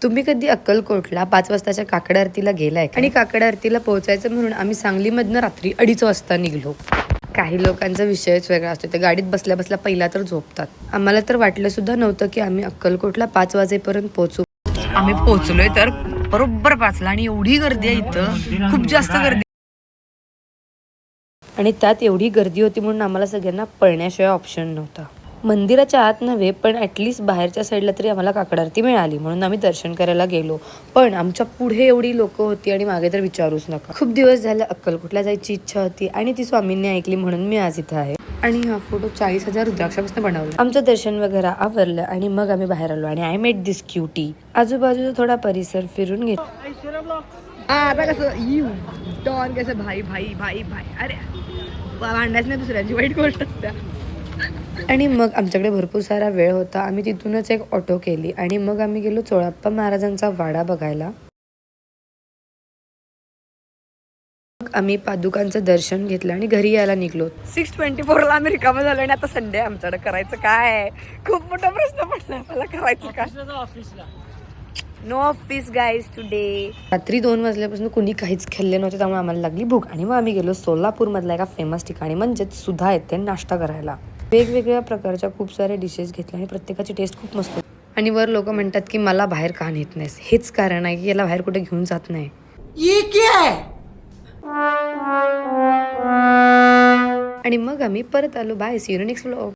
तुम्ही कधी अक्कलकोटला 5 वाजताच्या काकड आरतीला गेलाय का? आणि काकड आरतीला पोहोचायचं म्हणून आम्ही सांगलीमधनं रात्री 2:30 वाजता निघलो. काही लोकांचा विषयच वेगळा असतो, ते गाडीत बसल्या बसल्या पहिला तर झोपतात. आम्हाला तर वाटलं सुद्धा नव्हतं की आम्ही अक्कलकोटला 5 वाजेपर्यंत पोहोचू. आम्ही पोहोचलोय तर बरोबर 5ला आणि एवढी गर्दी आहे इथं, खूप जास्त गर्दी. आणि त्यात एवढी गर्दी होती म्हणून आम्हाला सगळ्यांना पळण्याशिवाय ऑप्शन नव्हता. मंदिराच्या आत नव्हे पण ॲटलिस्ट बाहेरच्या साईडला तरी आम्हाला काकड आरती मिळाली म्हणून आम्ही दर्शन करायला गेलो. पण आमच्या पुढे एवढी लोक होती आणि मागे तर विचारूच नका. खूप दिवस झालं अक्कलकोटला जायची इच्छा होती आणि ती स्वामींनी ऐकली म्हणून मी आज इथं आहे. आणि हा फोटो 40,000 रुद्राक्षापासून बनवला. आमचं दर्शन वगैरे आवरलं आणि मग आम्ही बाहेर आलो आणि आय मेट दिस क्यूटी. आजूबाजूचा थोडा परिसर फिरून घेतला. आता कसं भाई भाई भाई भाई अरे भांडायच नाही, दुसऱ्यांची वाईट गोष्ट असते. आणि मग आमच्याकडे भरपूर सारा वेळ होता. आम्ही तिथूनच एक ऑटो केली आणि मग आम्ही गेलो चोळाप्पा महाराजांचा वाडा बघायला. आम्ही पादुकांचं दर्शन घेतलं आणि घरी यायला निघलो. 6:24ला आम्ही रिकामं झालो आणि आता संडे आमच्याकडे करायचं काय? खूप मोठा प्रश्न पडला मला, करायचं काय? No office guys today. रात्री 2 वाजल्यापासून कुणी काहीच खाल्ले नव्हते त्यामुळे आम्हाला लागली भूक आणि मग आम्ही गेलो सोलापूर मधल्या एका फेमस ठिकाणी म्हणजेच सुधा येथे नाश्ता करायला. वेगवेगळ्या प्रकारच्या खूप साऱ्या डिशेस घेतल्या आणि प्रत्येकाची टेस्ट खूप मस्त. आणि वर लोक म्हणतात की मला बाहेर का नेत नाहीस. हेच कारण आहे की याला बाहेर कुठे घेऊन जात नाही. आणि मग आम्ही परत आलो. Bye, see you next vlog.